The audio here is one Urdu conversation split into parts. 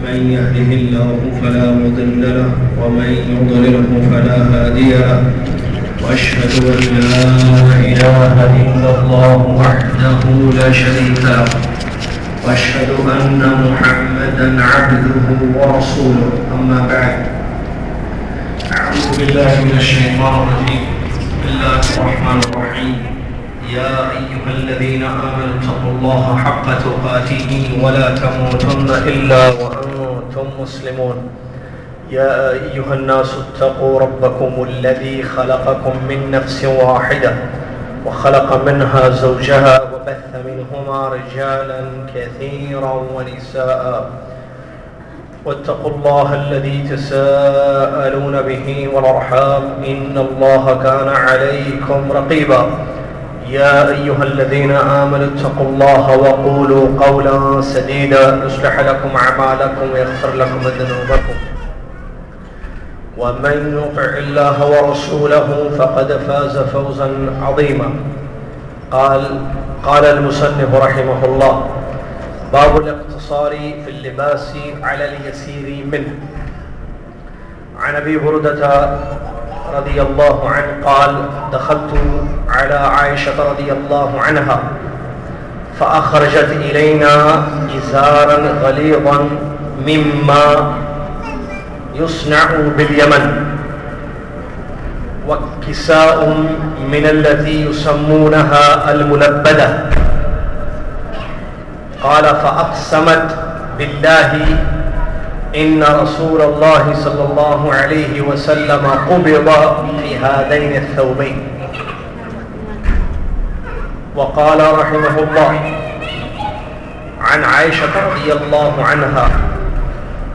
من يهده الله فلا مضل له ومن يضلله فلا هادي له وأشهد أن لا إله إلا الله وحده لا شريك له وأشهد أن محمدا عبده ورسوله أما بعد أعوذ بالله من الشيطان الرجيم بسم الله الرحمن الرحيم يا أيها الذين آمنوا اتقوا الله حق تقاته ولا تموتن إلا وأنتم مسلمون يا أيها الناس اتقوا ربكم الذي خلقكم من نفس واحدة وخلق منها زوجها وبث منهما رجالا كثيرا ونساء واتقوا الله الذي تساءلون به والأرحام إن الله كان عليكم رقيبا يا أيها الذين آمنوا اتقوا الله وقولوا قولا سديدا يصلح لكم أعمالكم ويغفر لكم ذنوبكم ومن يطع الله ورسوله فقد فاز فوزا عظيما قال المصنف رحمه الله باب الاقتصار في اللباس على اليسير منه عن أبي بردة رضي الله عنه قال دخلت على عائشة رضي الله عنها فأخرجت إلينا إزارا غليظا مما يصنع باليمن وكساء من التي يسمونها الملبدة قال فأقسمت بالله إن رسول الله صلى الله عليه وسلم قبض في هذين الثوبين وقال رحمه الله عن عائشة رضي الله عنها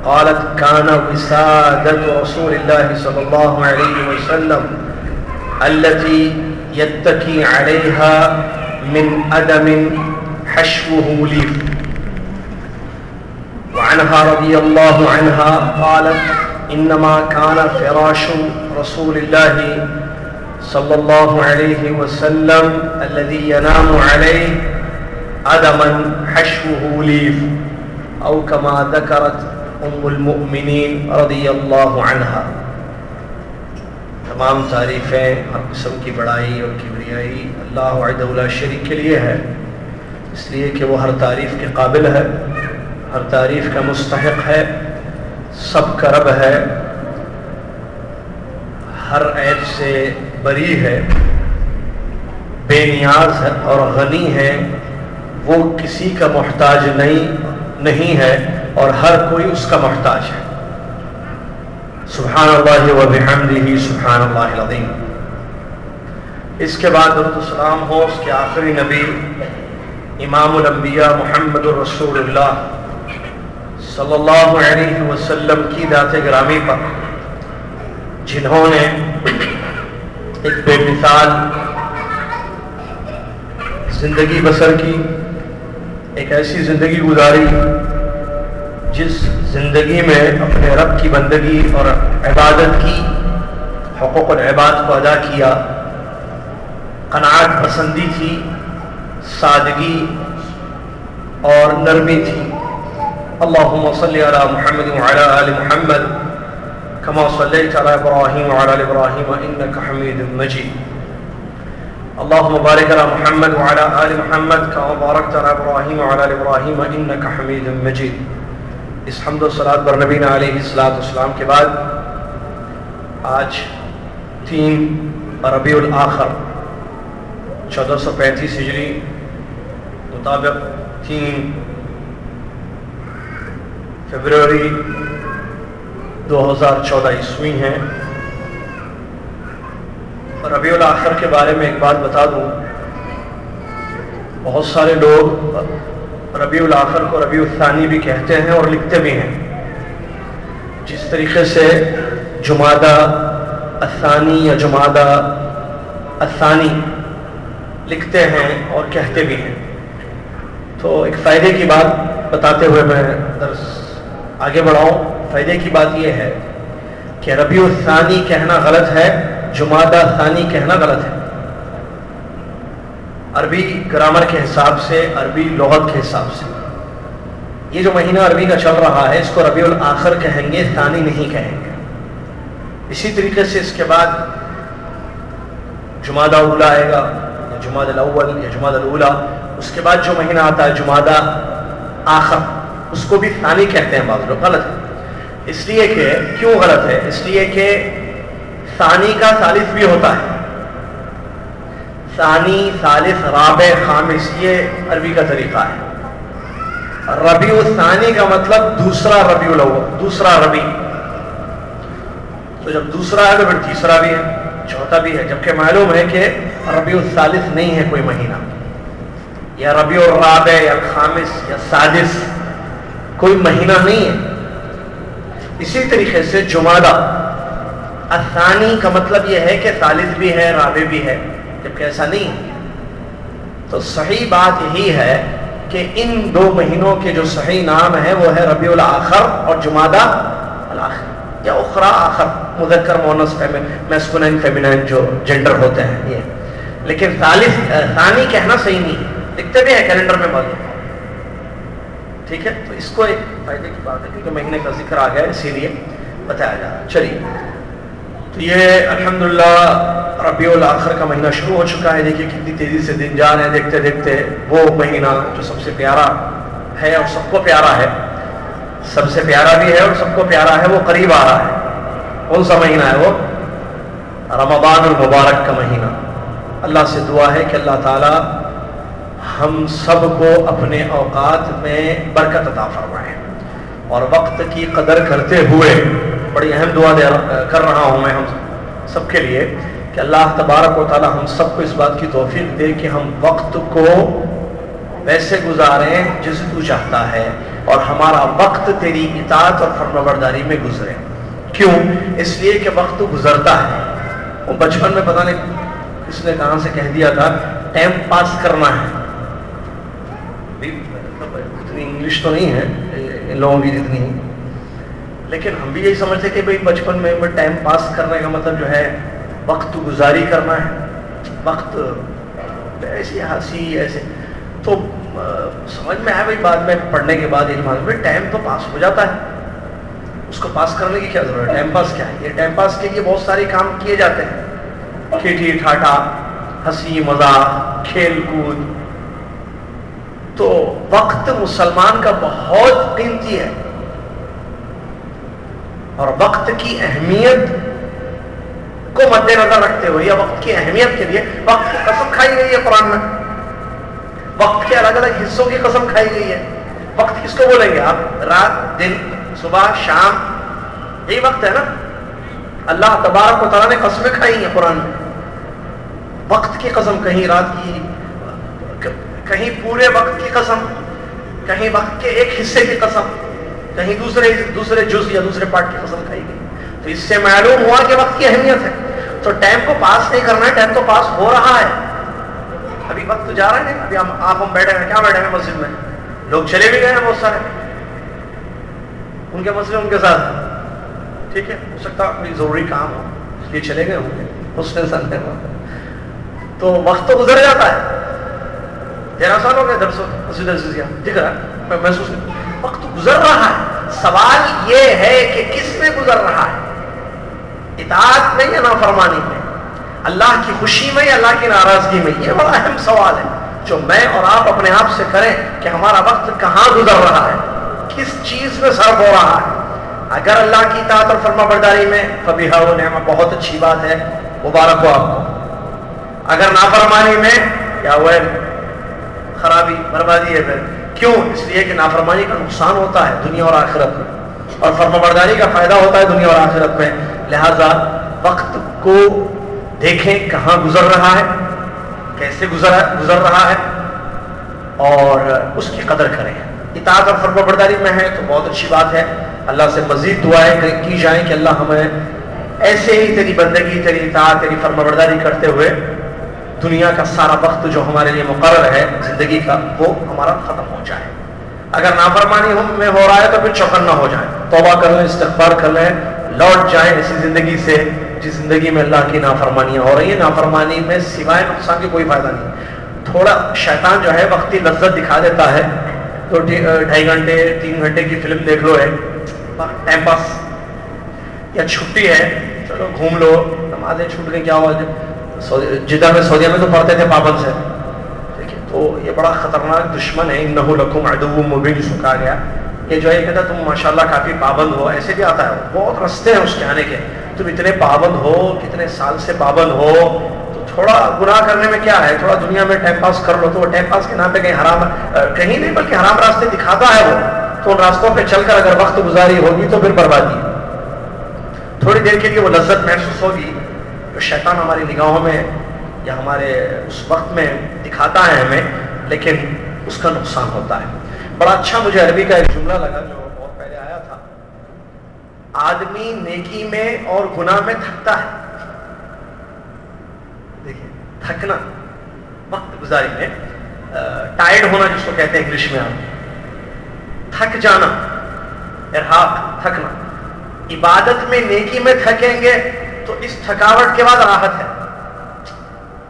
قالت كان وسادة رسول الله صلى الله عليه وسلم التي يتكي عليها من أدم حشوه ليف وعنها رضي الله عنها قالت إنما كان فراش رسول الله صلى الله عليه وسلم الذي ينام عليه أدما حشوه ليف أو كما ذكرت ام المؤمنین رضی اللہ عنہا۔ تمام تعریفیں ہر قسم کی بڑائی اور کبریائی اللہ وحدہ لا شریک کے لیے ہے، اس لیے کہ وہ ہر تعریف کے قابل ہے، ہر تعریف کا مستحق ہے، سب کا رب ہے، ہر عیب سے بری ہے، بے نیاز ہے اور غنی ہے، وہ کسی کا محتاج نہیں ہے اور ہر کوئی اس کا محتاج ہے۔ سبحان اللہ و بحمدہ سبحان اللہ العظیم۔ اس کے بعد درود و سلام ہو اس کے آخری نبی امام الانبیاء محمد الرسول اللہ صلی اللہ علیہ وسلم کی ذات گرامی پر، جنہوں نے ایک بے مثال زندگی بسر کی، ایک ایسی زندگی گزاری جس زندگی میں اپنے رب کی بندگی اور عبادت کی، حقوق العباد کو ادا کیا، قناعت پسندی تھی، سادگی اور نرمی تھی۔ اللہم صلی علی محمد وعلی آل محمد کما صلیت علی ابراہیم وعلی آل ابراہیم انک حمید مجید۔ اللہم بارک علی محمد وعلی آل محمد کما بارکت علی ابراہیم وعلی آل ابراہیم انک حمید مجید۔ اس حمد و صلاۃ بر نبینا علیہ السلام کے بعد آج 3 ربیع الآخر 1435 ہجری مطابق 3 فروری 2014 عیسوی ہیں۔ ربیع الآخر کے بارے میں ایک بات بتا دوں، بہت سارے لوگ ربیع الآخر کو ربیع الثانی بھی کہتے ہیں اور لکھتے بھی ہیں، جس طریقے سے جمادہ الثانی یا جمادہ الثانی لکھتے ہیں اور کہتے بھی ہیں۔ تو ایک فائدے کی بات بتاتے ہوئے میں درس آگے بڑھاؤں۔ فائدے کی بات یہ ہے کہ ربیع الثانی کہنا غلط ہے، جمادہ الثانی کہنا غلط ہے۔ عربی گرامر کے حساب سے، عربی لغت کے حساب سے یہ جو مہینہ عربی کا چل رہا ہے اس کو ربیع الاخر کہیں گے، ثانی نہیں کہیں گے۔ اسی طریقے سے اس کے بعد جمادی اولا آئے گا، یا جمادی الاول یا جمادی الاولا، اس کے بعد جو مہینہ آتا ہے جمادی آخر، اس کو بھی ثانی کہتے ہیں بعض لوگ۔ غلط ہے، اس لیے کہ کیوں غلط ہے؟ اس لیے کہ ثانی کا ثالث بھی ہوتا ہے، ثانی، ثالث، رابع، خامس، یہ عربی کا طریقہ ہے۔ ربیع الثانی کا مطلب دوسرا ربیع الاول، دوسرا ربیع، تو جب دوسرا ہے تو پھر تیسرا بھی ہے، چوتھا بھی ہے، جبکہ معلوم ہے کہ ربیع الثالث نہیں ہے کوئی مہینہ، یا ربیع الرابع یا الخامس یا السادس کوئی مہینہ نہیں ہے۔ اسی طریقے سے جمادی الثانی کا مطلب یہ ہے کہ ثالث بھی ہے، رابع بھی ہے، جبکہ ایسا نہیں ہے۔ تو صحیح بات یہی ہے کہ ان دو مہینوں کے جو صحیح نام ہے وہ ہے ربیع الاخر اور جمادی الاخر، یا اخرى آخر، مذکر مؤنث میسکولین فیمینین جو جینڈر ہوتے ہیں یہ، لیکن ثانی کہنا صحیح نہیں ہے، لکھتے بھی ہیں کیلنڈر میں بعض، ٹھیک ہے۔ تو اس کو ایک فائدے کی بات ہے کیونکہ مہینے کا ذکر آ گیا اسی لیے بتایا جا رہا ہے۔ چلیے، تو یہ الحمدللہ ربیع الاخر کا مہینہ شروع ہو چکا ہے۔ دیکھیے کتنی تیزی سے دن جا رہے ہیں، دیکھتے دیکھتے وہ مہینہ جو سب سے پیارا ہے اور سب کو پیارا ہے، سب سے پیارا بھی ہے اور سب کو پیارا ہے، وہ قریب آ رہا ہے۔ کون سا مہینہ ہے وہ؟ رمضان المبارک کا مہینہ۔ اللہ سے دعا ہے کہ اللہ تعالی ہم سب کو اپنے اوقات میں برکت عطا فرمائے، اور وقت کی قدر کرتے ہوئے بڑی اہم دعا کر رہا ہوں میں ہم سب کے لیے کہ اللہ تبارک و تعالی ہم سب کو اس بات کی توفیق دے کہ ہم وقت کو ویسے گزاریں جسے تو چاہتا ہے، اور ہمارا وقت تیری اطاعت اور فرمانبرداری میں گزرے۔ کیوں؟ اس لیے کہ وقت گزرتا ہے۔ وہ بچپن میں پتہ نہیں کس نے کہاں سے کہہ دیا تھا ٹائم پاس کرنا ہے، اتنی انگلش تو نہیں ہے ان لوگوں کی جتنی، لیکن ہم بھی یہی سمجھتے کہ بھئی بچپن میں ٹائم پاس کرنے کا مطلب جو ہے وقت گزاری کرنا ہے، وقت ایسی ہنسی ایسے، تو سمجھ میں آیا بھئی بعد میں پڑھنے کے بعد علم آیا ٹائم تو پاس ہو جاتا ہے، اس کو پاس کرنے کی کیا ضرورت ہے؟ ٹائم پاس کیا ہے؟ یہ ٹائم پاس کے لیے بہت سارے کام کیے جاتے ہیں، کھیٹی ٹھاٹا، ہنسی مذاق، کھیل کود۔ تو وقت مسلمان کا بہت قیمتی ہے، اور وقت کی اہمیت کو مد نظر رکھتے ہوئے یا وقت کی اہمیت کے لیے وقت کی قسم کھائی گئی ہے قرآن میں، وقت کے الگ الگ حصوں کی قسم کھائی گئی ہے۔ وقت کس کو بولیں گے آپ؟ رات، دن، صبح، شام، یہی وقت ہے نا۔ اللہ تبارک و تعالیٰ نے قسمیں کھائی ہیں قرآن میں، وقت کی قسم، کہیں رات کی، کہیں پورے وقت کی قسم، کہیں وقت کے ایک حصے کی قسم، کہیں دوسرے جز یا دوسرے پارٹ کی قسم کھائی گئی۔ تو اس سے معلوم ہوا کہ وقت کی اہمیت ہے۔ تو ٹائم کو پاس نہیں کرنا ہے، ٹائم تو پاس ہو رہا ہے، ابھی وقت تو جا رہا ہے، ابھی ہم بیٹھے ہیں، کیا بیٹھے ہیں مسجد میں، لوگ چلے بھی گئے ہیں بہت سارے، ان کے مسئلے ان کے ساتھ، ٹھیک ہے، ہو سکتا کوئی ضروری کام ہو اس لیے چلے گئے ہوں گے، اس نے سن ہے، تو وقت تو گزر جاتا ہے۔ 13 سال ہو گئے درس مسجد عزیزیہ، دکھ رہا ہے، میں محسوس نہیں، وقت گزر رہا ہے۔ سوال یہ ہے کہ کس میں گزر رہا ہے، اطاعت میں یا نافرمانی میں، اللہ کی خوشی میں یا اللہ کی ناراضگی میں؟ یہ بڑا اہم سوال ہے جو میں اور آپ اپنے آپ سے کریں کہ ہمارا وقت کہاں گزر رہا ہے، کس چیز میں صرف ہو رہا ہے۔ اگر اللہ کی اطاعت اور فرما برداری میں فبیہا و نعمہ، بہت اچھی بات ہے، مبارک ہو آپ کو۔ اگر نافرمانی میں کیا ہوا ہے؟ خرابی، بربادی ہے۔ پھر کیوں؟ اس لیے کہ نافرمانی کا نقصان ہوتا ہے دنیا اور آخرت میں، اور فرما برداری کا فائدہ ہوتا ہے دنیا اور آخرت میں۔ لہذا وقت کو دیکھیں کہاں گزر رہا ہے، کیسے گزر رہا ہے، اور اس کی قدر کریں۔ اطاعت اور فرما برداری میں ہے تو بہت اچھی بات ہے، اللہ سے مزید دعائیں کی جائیں کہ اللہ ہمیں ایسے ہی تیری بندگی، تیری اطاعت، تیری فرما برداری کرتے ہوئے دنیا کا سارا وقت جو ہمارے لیے مقرر ہے زندگی کا وہ ہمارا ختم ہو جائے۔ اگر نافرمانی میں ہو رہا ہے تو پھر چوکنا ہو جائیں، توبہ کر لیں، استغفار کر لیں، لوٹ جائیں اسی زندگی سے جس زندگی میں اللہ کی نافرمانیاں ہو رہی ہیں۔ نافرمانی میں سوائے نقصان کے کوئی فائدہ نہیں۔ تھوڑا شیطان جو ہے وقتی لذت دکھا دیتا ہے تو 2.5 گھنٹے 3 گھنٹے کی فلم دیکھ لو ہے ٹائم پاس، یا چھٹی ہے چلو گھوم لو، نمازیں چھوٹ گئی کیا ہوا، جدہ میں سعودیہ میں تو پڑھتے تھے پابند سے، دیکھیں تو یہ بڑا خطرناک دشمن ہے، انہ لکم عدو مبین جس کو کہا گیا، یہ جو ہے کہتا تم ماشاءاللہ کافی پابند ہو، ایسے بھی آتا ہے بہت رستے ہیں اس کے آنے کے، تم اتنے پابند ہو، کتنے سال سے پابند ہو، تو تھوڑا گناہ کرنے میں کیا ہے، تھوڑا دنیا میں ٹائم پاس کر لو، تو وہ ٹائم پاس کے نام پہ کہیں حرام کہیں نہیں بلکہ حرام راستے دکھاتا ہے وہ، تو ان راستوں پہ چل کر اگر وقت گزاری ہوگی تو پھر بربادی، تھوڑی دیر کے لیے وہ لذت محسوس ہوگی جو شیطان ہماری نگاہوں میں یا ہمارے اس وقت میں دکھاتا ہے ہمیں، لیکن اس کا نقصان ہوتا ہے۔ بڑا اچھا مجھے عربی کا ایک جملہ لگا جو بہت پہلے آیا تھا، آدمی نیکی میں اور گناہ میں تھکتا ہے، دیکھیں تھکنا وقت گزاری میں، ٹائرڈ ہونا جس کو کہتے ہیں انگلش میں، آپ تھک جانا، ارہاق، تھکنا، عبادت میں نیکی میں تھکیں گے تو اس تھکاوٹ کے بعد راحت ہے،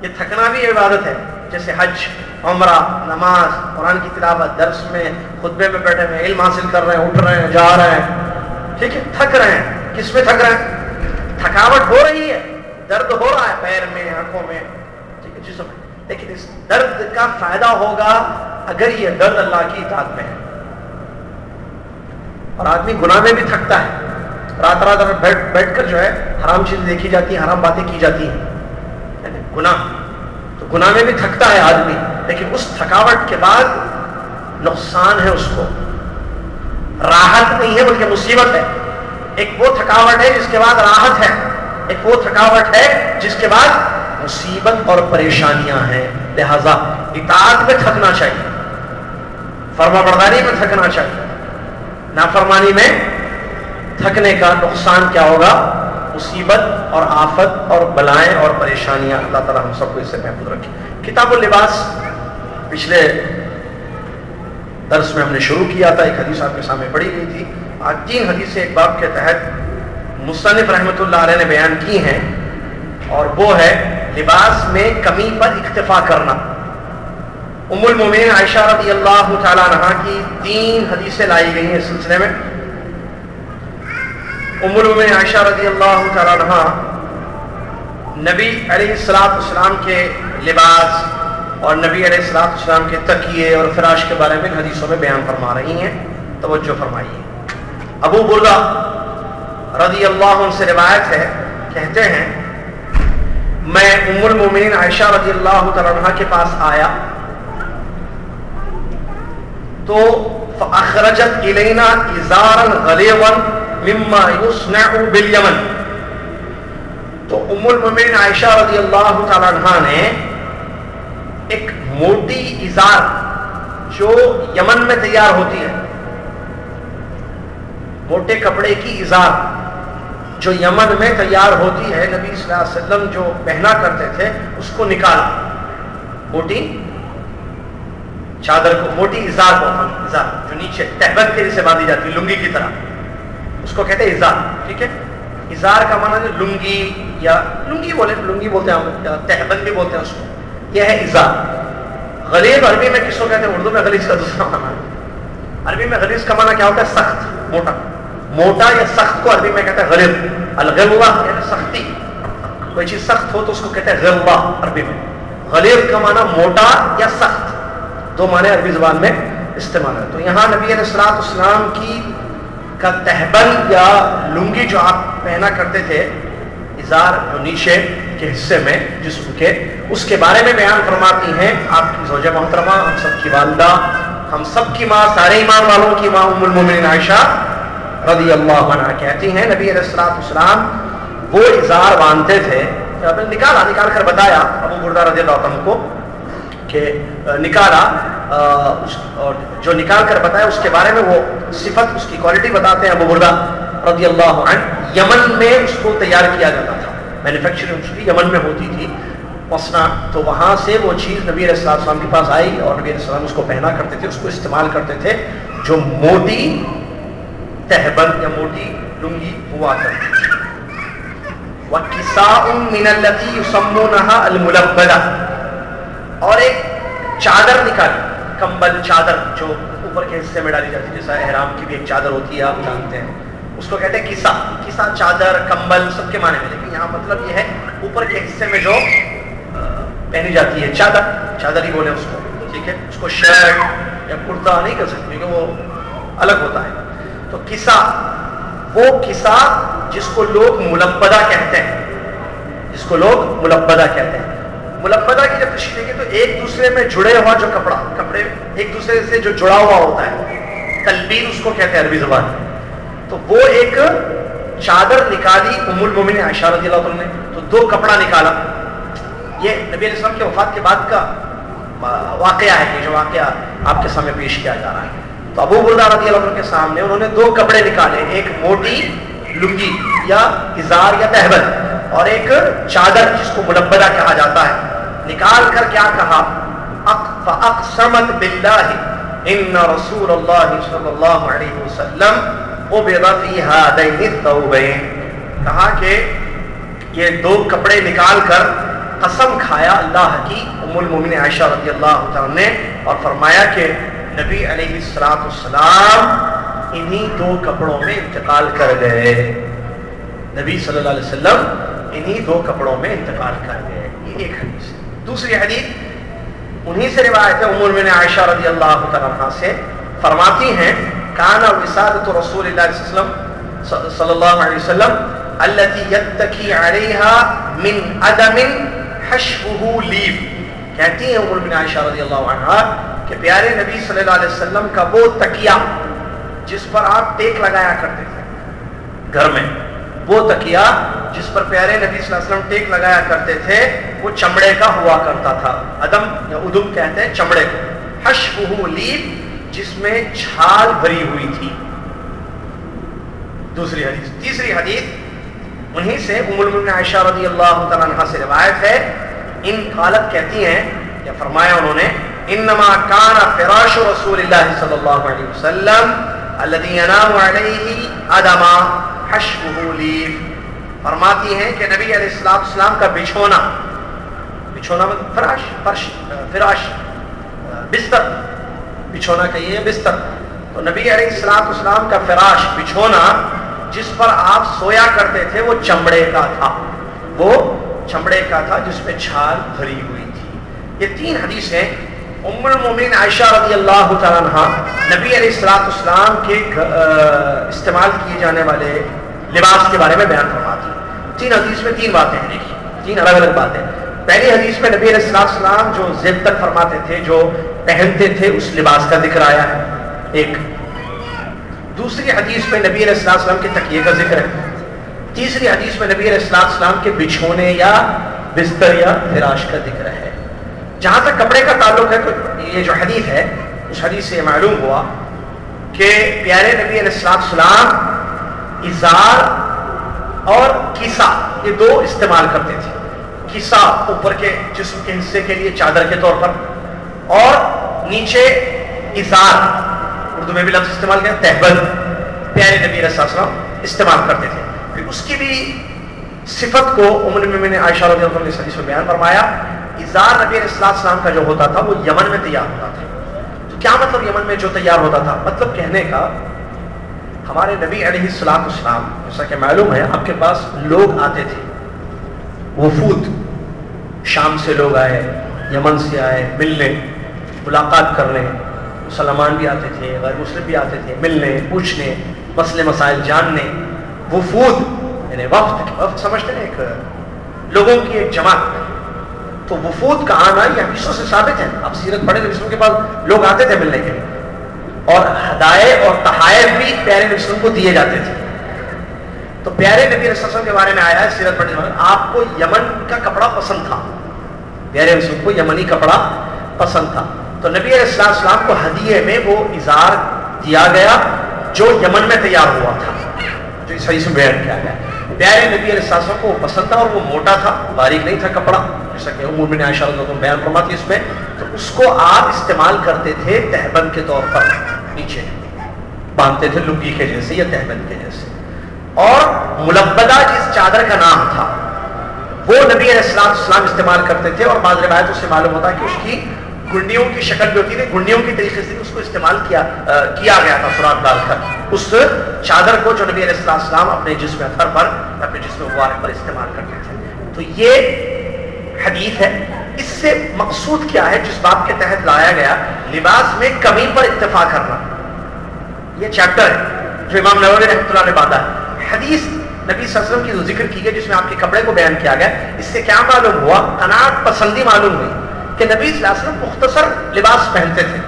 یہ تھکنا بھی عبادت ہے، جیسے حج، عمرہ، نماز، قرآن کی تلاوت، درس میں خطبے میں بیٹھے ہوئے علم حاصل کر رہے ہیں، اٹھ رہے ہیں، جا رہے ہیں، ٹھیک ہے، تھک رہے ہیں، کس میں تھک رہے ہیں، تھکاوٹ ہو رہی ہے، درد ہو رہا ہے پیر میں، آنکھوں میں، ٹھیک ہے، جسم میں، لیکن اس درد کا فائدہ ہوگا اگر یہ درد اللہ کی اطاعت میں ہے۔ اور آدمی گناہ میں بھی تھکتا ہے، رات رات بیٹھ کر جو ہے حرام چیزیں دیکھی جاتی ہیں، حرام باتیں کی جاتی ہیں، یعنی گناہ، تو گناہ میں بھی تھکتا ہے آدمی، لیکن اس تھکاوٹ کے بعد نقصان ہے، اس کو راحت نہیں ہے بلکہ مصیبت ہے۔ ایک وہ تھکاوٹ ہے جس کے بعد راحت ہے، ایک وہ تھکاوٹ ہے جس کے بعد مصیبت اور پریشانیاں ہیں، لہذا اطاعت میں تھکنا چاہیے، فرما برداری میں تھکنا چاہیے، نافرمانی میں تھکنے کا نقصان کیا ہوگا، مصیبت اور آفت اور بلائیں اور پریشانیاں، اللہ تعالی ہم سب کو اس سے محفوظ رکھے۔ کتاب اللباس پچھلے درس میں ہم نے شروع کیا تھا، ایک حدیث آپ کے سامنے پڑھی گئی تھی، آج 3 حدیثیں ایک باب کے تحت مصنف رحمۃ اللہ علیہ نے بیان کی ہیں، اور وہ ہے لباس میں کمی پر اکتفا کرنا۔ ام المومنین عائشہ رضی اللہ تعالی عنہا کی 3 حدیثیں لائی گئی ہیں اس سلسلے میں۔ ام المومنین عائشہ رضی اللہ تعالی عنہا نبی علیہ السلام کے لباس اور نبی علیہ السلام کے تکیے اور فراش کے بارے میں حدیثوں میں بیان فرما رہی ہیں، توجہ فرمائیے۔ ابو بردہ رضی اللہ عنہ سے روایت ہے، کہتے ہیں میں ام المومنین عائشہ رضی اللہ تعالی عنہا کے پاس آیا تو فاخرجت الینا ازارا غلیظا مما یصنع بالیمن، تو ام المومنین عائشہ رضی اللہ تعالی عنہا نے ایک موٹی ازار جو یمن میں تیار ہوتی ہے، موٹے کپڑے کی ازار جو یمن میں تیار ہوتی ہے، نبی صلی اللہ علیہ وسلم جو پہنا کرتے تھے اس کو نکالا، موٹی چادر کو، موٹی ازار کو، ازار جو نیچے تہبند کے سے باندھی جاتی ہے لنگی کی طرح، اس کو کہتے ہیں ازار، ٹھیک ہے۔ ازار کا معنی لنگی یا لنگی بولتے ہیں ہم، تہبند بھی بولتے ہیں اس کو، یہ ہے ازار۔ غلیظ عربی میں کس کو کہتے ہیں، اردو میں غلیظ کا دوسرا معنی ہے، عربی میں غلیظ کا معنی کیا ہوتا ہے، سخت، موٹا، موٹا یا سخت کو عربی میں کہتے ہیں غلیظ، الغلظہ یعنی سختی، کوئی چیز سخت ہو تو اس کو کہتے ہیں غلظہ عربی میں، غلیظ کا معنی موٹا یا سخت، 2 معنی عربی زبان میں استعمال ہے۔ تو یہاں نبی علیہ السلام کی کا تہبند یا لنگی جو آپ پہنا کرتے تھے، ازار جو نیچے کے حصے میں جسم کے، اس کے بارے میں بیان فرماتی ہیں آپ کی زوجہ محترمہ، ہم سب کی والدہ، ہم سب کی ماں، سارے ایمان والوں کی ماں ام المومنین عائشہ رضی اللہ عنہا کہتی ہیں نبی علیہ السلام وہ ازار باندھتے تھے، نکال کر بتایا ابو بردہ رضی اللہ عنہ کو کہ نکالا، اور جو نکال کر بتایا اس کے بارے میں وہ صفت، اس کی کوالٹی بتاتے ہیں ابو بردہ رضی اللہ عنہ۔ یمن میں اس کو تیار کیا جاتا تھا، مینوفیکچرنگ اس کی یمن میں ہوتی تھی، مصنع، تو وہاں سے وہ چیز نبی علیہ السلام کے پاس آئی اور نبی علیہ السلام اس کو پہنا کرتے تھے، اس کو استعمال کرتے تھے، جو موٹی تہبند یا موٹی لنگی ہوا کرتی تھی۔ وَكِسَاءٌ مِّنَ الَّتِي يُسَمُّونَهَا الْمُلَبَّدَةَ، اور ایک چادر نکالی، کمبل چادر جو اوپر کے حصے میں ڈالی جاتی ہے، جیسا احرام کی بھی ایک چادر ہوتی ہے آپ جانتے ہیں، اس کو کہتے ہیں کسا. کسا چادر کمبل سب کے معنی میں، لیکن یہاں مطلب یہ ہے اوپر کے حصے میں جو پہنی جاتی ہے چادر، چادر ہی بولے اس کو، ٹھیک ہے. اس کو شرٹ یا کرتا نہیں کر سکتے کیونکہ وہ الگ ہوتا ہے. تو کسا وہ کسا جس کو لوگ ملبدہ کہتے ہیں، جس کو لوگ ملبدہ کہتے ہیں. ملبدہ کی جب تشریح دیکھیں تو ایک دوسرے میں جڑے ہوا جو کپڑے ایک دوسرے سے جو جڑا ہوا ہوتا ہے، تلبین اس کو کہتے ہیں عربی زبان میں. تو وہ ایک چادر نکالی ام المومنین عائشہ رضی اللہ عنہ نے، تو 2 کپڑا نکالا. یہ نبی علیہ السلام کے وفات کے بعد کا واقعہ ہے کہ جو واقعہ آپ کے سامنے پیش کیا جا رہا ہے. تو ابو بردہ رضی اللہ عنہ کے سامنے انہوں نے 2 کپڑے نکالے، ایک موٹی لنگی یا ازار یا تہبل اور ایک چادر جس کو ملبدہ کہا جاتا ہے. نکال کر کیا کہا؟ فاقسمت باللہ ان رسول اللہ صلی اللہ علیہ وسلم قبض فی ہذین الثوبین. کہا کہ یہ 2 کپڑے نکال کر قسم کھایا اللہ کی ام المومنین عائشہ رضی اللہ تعالیٰ نے، اور فرمایا کہ نبی علیہ السلام انہی 2 کپڑوں میں انتقال کر گئے. نبی صلی اللہ علیہ وسلم انہی 2 کپڑوں میں انتقال کر گئے. یہ ایک حدیث. دوسری حدیث انہی سے روایت ہے ام المومنین عائشہ رضی اللہ تعالیٰ عنہ سے، فرماتی ہیں کان وسادۃ رسول اللہ صلی اللہ علیہ وسلم التي يتكي عليها من عدم حشوه لیف. کہتی ہیں ام المومنین عائشہ رضی اللہ عنہا کہ پیارے نبی صلی اللہ علیہ وسلم کا وہ تکیہ جس پر آپ ٹیک لگایا کرتے تھے گھر میں، وہ تکیہ جس پر پیارے نبی صلی اللہ علیہ وسلم ٹیک لگایا کرتے تھے وہ چمڑے کا ہوا کرتا تھا. ادم یا ادم کہتے ہیں چمڑے کو. حشوه لیف جس میں چھال بھری ہوئی تھی. دوسری حدیث. تیسری حدیث انہی سے ام المومنین عائشہ رضی اللہ تعالیٰ عنہ سے روایت ہے، ان قالت کہتی ہیں یا فرمایا انہوں نے انما کان فراش رسول اللہ صلی اللہ علیہ وسلم الذي ينام عليه ادما حشوه لیف. فرماتی ہیں کہ نبی علیہ السلام کا بچھونا مطلب فراش بستر، بچھونا کہیے بستر. تو نبی علیہ السلام کا فراش بچھونا جس پر آپ سویا کرتے تھے وہ چمڑے کا تھا، وہ چمڑے کا تھا جس میں چھال بھری ہوئی تھی. یہ 3 حدیثیں ام المومنین عائشہ رضی اللہ تعالیٰ عنہ نبی علیہ السلام کے استعمال کیے جانے والے لباس کے بارے میں بیان فرماتی. 3 حدیث میں 3 باتیں ہیں، دیکھیے 3 الگ الگ باتیں. پہلی حدیث میں نبی علیہ السلام جو زیب تک فرماتے تھے، جو پہنتے تھے، اس لباس کا ذکر آیا ہے ایک. دوسری حدیث میں نبی علیہ السلام کے تکیے کا ذکر ہے. تیسری حدیث میں نبی علیہ السلام کے بچھونے یا بستر یا فراش کا ذکر ہے. جہاں تک کپڑے کا تعلق ہے تو یہ جو حدیث ہے اس حدیث سے معلوم ہوا کہ پیارے نبی علیہ السلام ازار اور کسا یہ 2 استعمال کرتے تھے. کسا اوپر کے جسم کے حصے کے لیے چادر کے طور پر، اور نیچے ازار، اردو میں بھی لفظ استعمال کیا تہبل، پیارے نبی علیہ السلام استعمال کرتے تھے. پھر اس کی بھی صفت کو ام المومنین عائشہ رضی اللہ عنہ نے اس حدیث میں بیان فرمایا. ازار نبی علیہ السلام کا جو ہوتا تھا وہ یمن میں تیار ہوتا تھا. تو کیا مطلب یمن میں جو تیار ہوتا تھا؟ مطلب کہنے کا ہمارے نبی علیہ السلام جیسا کہ معلوم ہے آپ کے پاس لوگ آتے تھے، وفود، شام سے لوگ آئے، یمن سے آئے ملنے ملاقات کرنے، مسلمان بھی آتے تھے، غیر مسلم بھی آتے تھے ملنے پوچھنے مسئلے مسائل جاننے. وفود یعنی وفد سمجھتے ہیں ایک لوگوں کی ایک جماعت. تو وفود کا آنا یہ حدیثوں سے ثابت ہے. آپ سیرت پڑھیں تو کے پاس لوگ آتے تھے ملنے کے لیے، اور ہدایے اور تحائف بھی پیارے نبی صلی اللہ علیہ وسلم کو دیے جاتے تھے. تو پیارے نبی علیہ السلام کے بارے میں آیا ہے سیرت پڑھنے والے، آپ کو یمن کا کپڑا پسند تھا، پیارے نبی صلی اللہ علیہ وسلم کو یمنی کپڑا پسند تھا. تو نبی علیہ السلام کو ہدیے میں وہ ازار دیا گیا جو یمن میں تیار ہوا تھا، جو اس حدیث میں بیان کیا گیا. پیارے نبی علیہ السلام کو وہ پسند تھا اور وہ موٹا تھا، باریک نہیں تھا کپڑا، جیسا کہ ام المومنین عائشہ رضی اللہ عنہا بیان فرماتی اس میں. تو اس کو آپ استعمال کرتے تھے تہبند کے طور پر، نیچے باندھتے تھے لنگی کے جیسے یا تہبند کے جیسے. اور ملبدہ جس چادر کا نام تھا وہ نبی علیہ السلام استعمال کرتے تھے، اور بعض روایتوں سے معلوم ہوتا ہے کہ اس کی گھنڈیوں کی شکل جو ہوتی تھی گھنڈیوں کی طریقے سے اس کو استعمال کیا گیا تھا سراخ ڈال کر اس چادر کو جو نبی علیہ السلام اپنے جسم اطہر پر اپنے جسم مبارک پر استعمال کرتے تھے. تو یہ حدیث ہے. اس سے مقصود کیا ہے جس بات کے تحت لایا گیا لباس میں کمی پر اکتفا کرنا. یہ چیپٹر ہے جو امام نووی رحمۃ اللہ نے باندھا ہے. حدیث نبی صلی اللہ علیہ وسلم کی جو ذکر کی گئی جس میں آپ کے کپڑے کو بیان کیا گیا اس سے کیا معلوم ہوا قناعت پسندی معلوم ہوئی کہ نبی صلی اللہ علیہ وسلم مختصر لباس پہنتے تھے.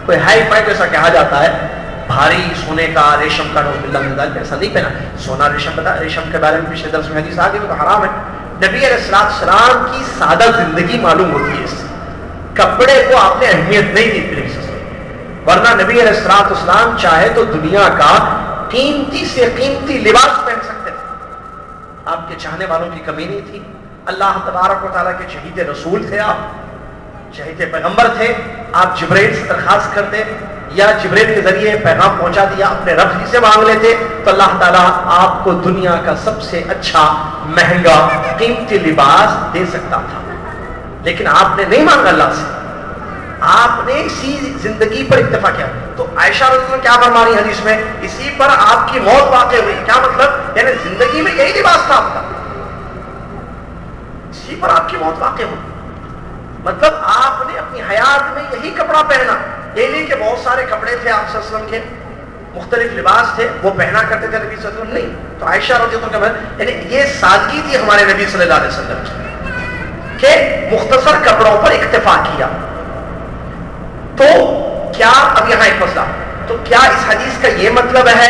کوئی ہائی فائی جیسا کہا جاتا ہے بھاری سونے کا ریشم کا نوز باللہ من ذالک ایسا نہیں پہنا. سونا ریشم کے بارے میں پچھلے درس میں حدیث آ گئی وہ تو حرام ہے. نبی علیہ السلام کی سادہ زندگی معلوم ہوتی ہے اس سے. کپڑے کو آپ نے اہمیت نہیں دی نبی صلی اللہ علیہ وسلم ورنہ نبی علیہ السلام چاہے تو دنیا کا قیمتی سے قیمتی لباس پہن سکتے تھے. آپ کے چاہنے والوں کی کمی نہیں تھی. اللہ تبارک و تعالیٰ کے شہید رسول تھے آپ شہید پیغمبر تھے. آپ جبرائیل سے درخواست کرتے یا جبرائیل کے ذریعے پیغام پہنچا دیا اپنے رب ہی سے مانگ لیتے تو اللہ تعالیٰ آپ کو دنیا کا سب سے اچھا مہنگا قیمتی لباس دے سکتا تھا. لیکن آپ نے نہیں مانگا اللہ سے. آپ نے اسی زندگی پر اکتفا کیا. تو عائشہ رضی اللہ عنہا کیا فرما رہی حدیث میں اسی پر آپ کی موت واقع ہوئی. کیا مطلب یعنی زندگی میں یہی لباس تھا آپ کا اسی پر آپ کی موت واقع ہوئی. مطلب آپ نے اپنی حیات میں یہی کپڑا پہنا. یہ نہیں کہ بہت سارے کپڑے تھے آپ صلی اللہ علیہ وسلم کے مختلف لباس تھے وہ پہنا کرتے تھے نبی صلی اللہ علیہ وسلم نہیں. تو عائشہ رضی اللہ عنہا یعنی یہ سادگی تھی ہمارے نبی صلی اللہ علیہ وسلم کی کہ مختصر کپڑوں پر اکتفا کیا. تو کیا اب یہاں ایک مسئلہ تو کیا اس حدیث کا یہ مطلب ہے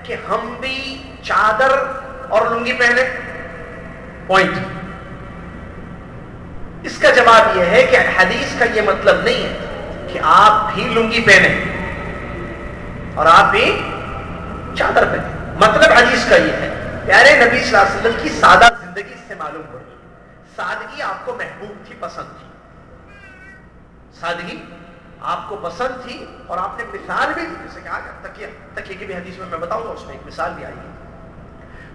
کہ ہم بھی چادر اور لنگی پہنے؟ پوائنٹ. اس کا جواب یہ ہے کہ حدیث کا یہ مطلب نہیں ہے کہ آپ بھی لنگی پہنے اور آپ بھی چادر پہنے. مطلب حدیث کا یہ ہے پیارے نبی صلی اللہ علیہ وسلم کی سادہ زندگی اس سے معلوم ہو رہی. سادگی آپ کو محبوب تھی پسند تھی. سادگی آپ کو پسند تھی اور آپ نے مثال بھی دی جیسے کہ تکیے کی بھی حدیث میں بتاؤں گا اس میں ایک مثال بھی آئی ہے.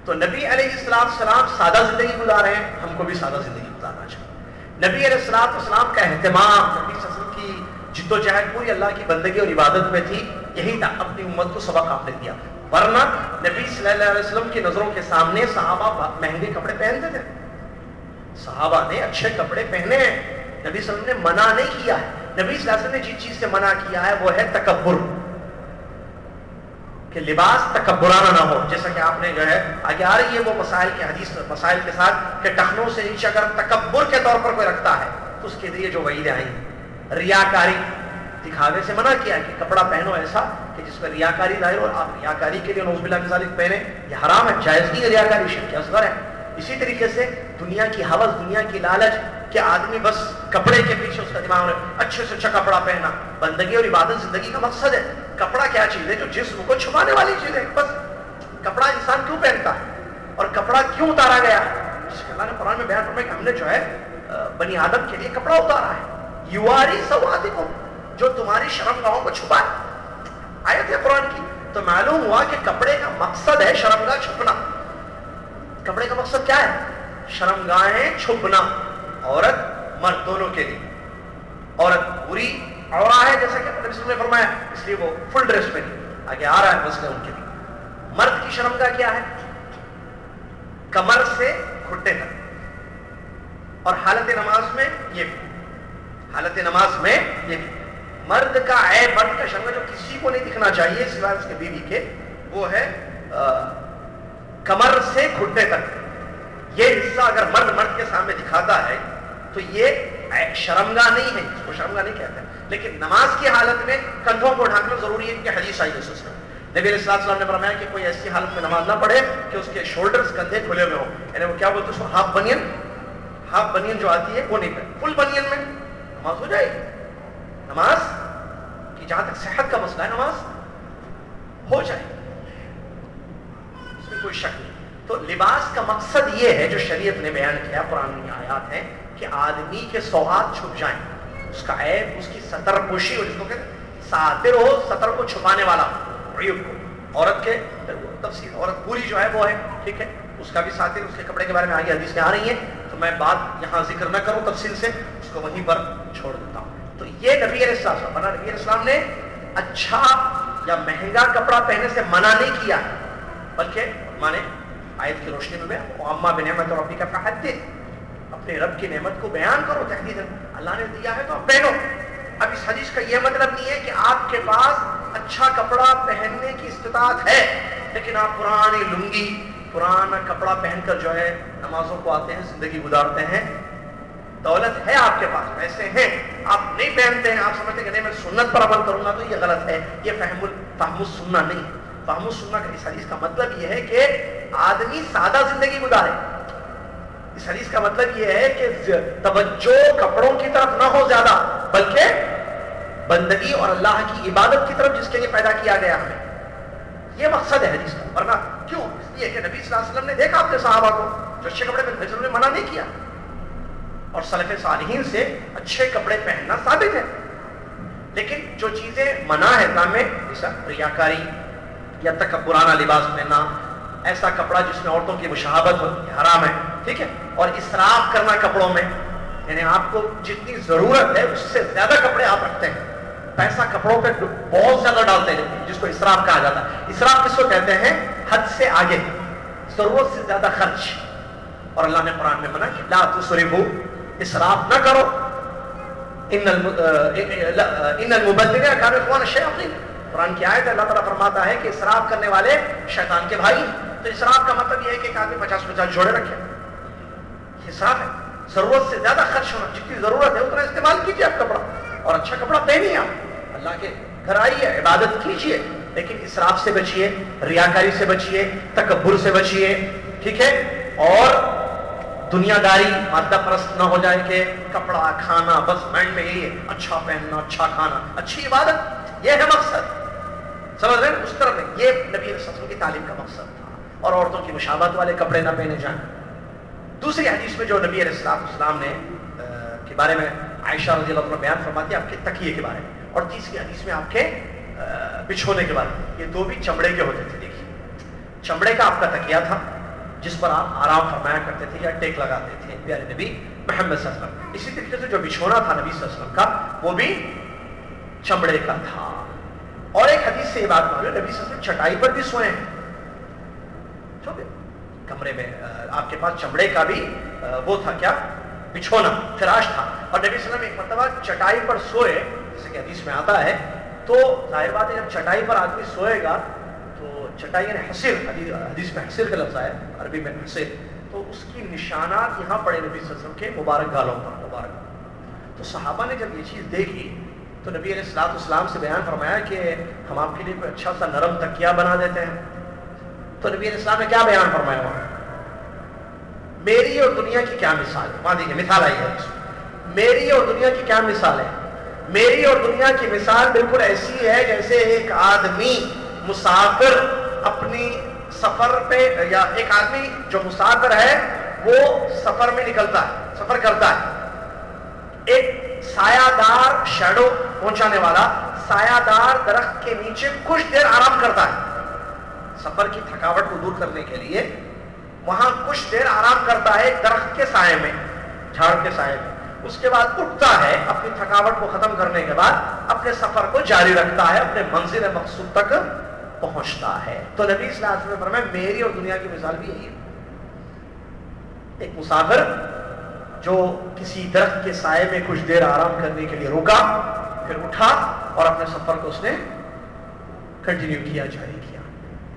تو نبی علیہ السلام سادہ زندگی گزار رہے ہیں ہم کو بھی سادہ زندگی گزارنا چاہیے. نبی علیہ السلام کا اہتمام نبی صلی اللہ علیہ وسلم کی جد و جہد پوری اللہ کی بندگی اور عبادت میں تھی. یہی تھا اپنی امت کو سبق آپ نے دیا. ورنہ نبی صلی اللہ علیہ وسلم کی نظروں کے سامنے صحابہ مہنگے کپڑے پہنتے تھے. صحابہ نے اچھے کپڑے پہنے ہیں. نبی صلی اللہ علیہ وسلم نے منع نہیں کیا ہے. نبی صلی اللہ علیہ وسلم نے جس چیز سے منع کیا ہے وہ ہے تکبر کہ لباس تکبرانہ نہ ہو. جیسا کہ آپ نے جو ہے آگے آ رہی ہے وہ مسائل کے حدیث مسائل کے ساتھ کہ ٹخنوں سے نیچے اگر تکبر کے طور پر کوئی رکھتا ہے تو اس کے لیے جو وعیدیں آئی ہیں ریاکاری دکھاوے سے منع کیا ہے کہ کپڑا پہنو ایسا کہ جس میں ریاکاری ظاہر ہو. آپ ریاکاری کے لیے نعوذ باللہ من ذالک پہنے یہ حرام ہے جائز نہیں ہے. ریاکاری شرک اصغر ہے. اسی طریقے سے دنیا کی ہوس دنیا کی لالچ کہ آدمی بس کپڑے کے پیچھے اس کا دماغ میں اچھے سے اچھا کپڑا پہنا. بندگی اور عبادت زندگی کا مقصد ہے. کپڑا کیا چیز ہے جو جسم کو چھپانے والی چیز ہے. بس کپڑا انسان کیوں پہنتا ہے اور کپڑا کیوں اتارا گیا ہے؟ اللہ نے قرآن میں بیان فرمایا کہ ہم نے جو ہے بنی آدم کے لیے کپڑا اتارا ہے. یواری سواتکم جو تمہاری شرمگاہوں کو چھپائے. آیت ہے قرآن کی. تو معلوم ہوا کہ کپڑے کا مقصد ہے شرمگاہ چھپنا. کپڑے کا مقصد کیا ہے؟ شرمگاہیں چھپنا. عورت مرد دونوں کے لیے. عورت پوری عورت ہے جیسا کہ نبی صلی اللہ علیہ وسلم نے فرمایا اس لیے وہ فل ڈریس میں نہیں. آگے آ رہا ہے مسئلہ ان کے لیے. مرد کی شرمگاہ کیا ہے؟ کمر سے گھٹنے تک اور حالت نماز میں یہ بھی. حالت نماز میں یہ بھی. مرد کا عیب مرد کا شرمگاہ جو کسی کو نہیں دکھنا چاہیے سوائے اس کے بیوی کے وہ ہے کمر سے گھٹنے تک. یہ حصہ اگر مرد کے سامنے دکھاتا ہے تو یہ شرمگاہ نہیں ہے. اس کو شرمگاہ نہیں کہتے. لیکن نماز کی حالت میں کندھوں کو ڈھانکنا ضروری ہے کہ حدیث آئی ہے اس میں. نبی علیہ السلام نے فرمایا کہ کوئی ایسی حالت میں نماز نہ پڑھے کہ اس کے شولڈرز کندھے کھلے ہوئے ہوں. یعنی وہ کیا بولتے ہیں اس کو ہاف بنین جو آتی ہے وہ نہیں پہنے. فل بنین میں نماز ہو جائے گی. نماز کی جہاں تک صحت کا مسئلہ ہے نماز ہو جائے گی اس میں کوئی شک نہیں. تو لباس کا مقصد یہ ہے جو شریعت نے بیان کیا قرآن میں آیات ہیں کہ آدمی کے سوغات چھپ جائیں. اس کا عیب اس کی ستر پوشی ہو جس کو کہتے ہیں ساتر ہو. ستر کو چھپانے والا عیوب کو. عورت کے تفصیل عورت پوری جو ہے وہ ہے ٹھیک ہے اس کا بھی ساتر اس کے کپڑے کے بارے میں آگے حدیث میں آ رہی ہیں. تو میں بات یہاں ذکر نہ کروں تفصیل سے اس کو وہیں پر چھوڑ دیتا ہوں. تو یہ نبی علیہ السلام، ورنہ نبی علیہ السلام نے اچھا یا مہنگا کپڑا پہننے سے منع نہیں کیا ہے، بلکہ مانے آیت کی روشنی میں وَأَمَّا بِنِعْمَةِ رَبِّكَ فَحَدِّثْ، اپنے رب کی نعمت کو بیان کرو، تحدیداً اللہ نے دیا ہے تو آپ پہنو۔ اب اس حدیث کا یہ مطلب نہیں ہے کہ آپ کے پاس اچھا کپڑا پہننے کی استطاعت ہے لیکن آپ پرانی لنگی پرانا کپڑا پہن کر جو ہے نمازوں کو آتے ہیں، زندگی گزارتے ہیں، دولت ہے آپ کے پاس، پیسے ہیں، آپ نہیں پہنتے ہیں، آپ سمجھتے ہیں کہ نہیں میں سنت پر عمل کروں گا، تو یہ غلط ہے، یہ فہم السنہ نہیں ہے۔ فہم السنہ کا اس حدیث کا مطلب یہ ہے کہ آدمی سادہ زندگی گزارے۔ اس حدیث کا مطلب یہ ہے کہ توجہ کپڑوں کی طرف نہ ہو زیادہ، بلکہ بندگی اور اللہ کی عبادت کی طرف جس کے لیے پیدا کیا گیا ہمیں، یہ مقصد ہے حدیث کا۔ ورنہ کیوں؟ اس لیے کہ نبی صلی اللہ علیہ وسلم نے دیکھا اپنے صحابہ کو جو اچھے کپڑے پہنتے تھے، انہوں نے منع نہیں کیا، اور سلف صالحین سے اچھے کپڑے پہننا ثابت ہے۔ لیکن جو چیزیں منع ہے اسلام میں، جیسا ریاکاری یا تکبرانہ لباس پہننا، ایسا کپڑا جس میں عورتوں کی مشابہت ہو، یہ حرام ہے، ٹھیک ہے، اور اسراف کرنا کپڑوں میں، یعنی آپ کو جتنی ضرورت ہے اس سے زیادہ کپڑے آپ رکھتے ہیں، پیسہ کپڑوں پہ بہت زیادہ ڈالتے ہیں، جس کو اسراف کہا جاتا ہے۔ اسراف کس کو کہتے ہیں؟ حد سے آگے، ضرورت سے زیادہ خرچ، اور اللہ نے قرآن میں منع کہ لا تسرفوا، اسراف نہ کرو، ان المبذرین کانوا اخوان الشیاطین، قرآن کی آیت ہے، اللہ تعالیٰ فرماتا ہے کہ اسراف کرنے والے شیطان کے بھائی ہیں۔ تو اسراف کا مطلب یہ ہے کہ ایک آدمی 50 جوڑے رکھے، اسراف ہے۔ ضرورت سے زیادہ خرچ ہونا، جتنی ضرورت ہے اتنا استعمال کیجیے آپ کپڑا، اور اچھا کپڑا پہنیے، آپ اللہ کے گھر آئیے، عبادت کیجیے، لیکن اسراف سے بچیے، ریاکاری سے بچیے، تکبر سے بچیے، ٹھیک ہے، اور دنیا داری مادہ پرست نہ ہو جائے کہ کپڑا کھانا بس مائنڈ میں یہی ہے، اچھا پہننا، اچھا کھانا، اچھی عبادت، یہ ہے مقصد، سمجھ رہے ہیں؟ اس طرح میں یہ نبی علیہ السلام کی تعلیم کا مقصد تھا، اور عورتوں کی مشابہت والے کپڑے نہ پہنے جائیں۔ دوسری حدیث میں جو نبی علیہ السلام نے کے بارے میں عائشہ رضی اللہ عنہ بیان فرماتی ہے آپ کے تکیے کے بارے میں، اور تیسری حدیث میں آپ کے بچھونے کے بارے میں، یہ دو بھی چمڑے کے ہوتے تھے۔ دیکھیے، چمڑے کا آپ کا تکیہ تھا جس پر آپ آرام فرمایا کرتے تھے یا ٹیک لگاتے تھے پیارے نبی محمد صلی اللہ علیہ وسلم۔ اسی طریقے سے جو بچھونا تھا نبی صلی اللہ علیہ وسلم کا، وہ بھی چمڑے کا تھا۔ اور ایک حدیث سے یہ بات معلوم ہے نبی صلی اللہ علیہ وسلم چٹائی پر بھی سوئے ہیں، کمرے میں آپ کے پاس چمڑے کا بھی وہ تھا، کیا بچھونا، فراش تھا، اور نبی صلی اللہ علیہ وسلم ایک مرتبہ چٹائی پر سوئے، جیسے کہ حدیث میں آتا ہے، تو ظاہر بات ہے جب چٹائی پر آدمی سوئے گا تو چٹائی یعنی حصیر، حدیث میں حصیر کا لفظ ہے، عربی میں حصیر، تو اس کی نشانات یہاں پڑے نبی صلی اللہ علیہ وسلم کے مبارک گالوں پر، مبارک۔ تو صحابہ نے جب یہ چیز دیکھی تو نبی علیہ السلام سے بیان فرمایا کہ ہم آپ کے لیے کوئی اچھا سا نرم تکیہ بنا دیتے ہیں۔ تو نبی علیہ السلام نے کیا بیان فرمایا وہاں؟ میری اور دنیا کی کیا مثال ہے؟ وہاں دیکھیں مثال آئی ہے، میری اور دنیا کی کیا مثال ہے؟ میری اور دنیا کی مثال بالکل ایسی ہے جیسے ایک آدمی مسافر اپنی سفر پہ، یا ایک آدمی جو مسافر ہے وہ سفر میں نکلتا ہے، سفر کرتا ہے، ایک سایہ دار شیڈو پہنچانے والا سایہ دار درخت کے نیچے کچھ دیر آرام کرتا ہے، سفر کی تھکاوٹ کو دور کرنے کے لیے وہاں کچھ دیر آرام کرتا ہے ایک درخت کے سائے میں، جھاڑ کے سائے میں، اس کے بعد اٹھتا ہے، اپنی تھکاوٹ کو ختم کرنے کے بعد اپنے سفر کو جاری رکھتا ہے، اپنے منزل مقصود تک پہنچتا ہے۔ تو نبی صلی اللہ علیہ وسلم نے فرمایا میری اور دنیا کی مثال بھی یہی ہے، ایک مسافر جو کسی درخت کے سائے میں کچھ دیر آرام کرنے کے لیے رکا، پھر اٹھا اور اپنے سفر کو اس نے کنٹینیو کیا، جاری کیا۔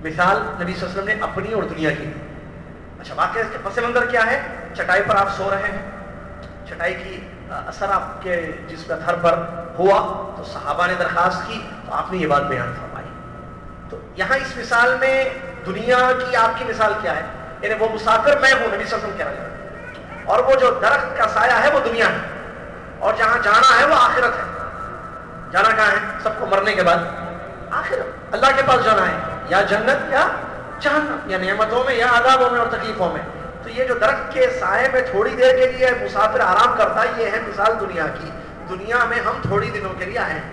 مثال نبی صلی اللہ علیہ وسلم نے اپنی اور دنیا کی۔ اچھا، واقعہ اس کے پس منظر کیا ہے؟ چٹائی پر آپ سو رہے ہیں، چٹائی کی اثر آپ کے جسم دھر پر ہوا تو صحابہ نے درخواست کی تو آپ نے یہ بات بیان فرمائی۔ تو یہاں اس مثال میں دنیا کی آپ کی مثال کیا ہے؟ یعنی وہ مسافر میں ہوں، نبی صلی اللہ علیہ وسلم کہہ رہے ہیں، اور وہ جو درخت کا سایہ ہے وہ دنیا ہے، اور جہاں جانا ہے وہ آخرت ہے۔ جانا کہاں ہے؟ سب کو مرنے کے بعد آخرت، اللہ کے پاس جانا ہے، یا جنت یا جہنم، یا نعمتوں میں یا عذابوں میں اور تکلیفوں میں۔ تو یہ جو درخت کے سائے میں تھوڑی دیر کے لیے مسافر آرام کرتا ہے، یہ ہے مثال دنیا کی۔ دنیا میں ہم تھوڑی دنوں کے لیے آئے ہیں،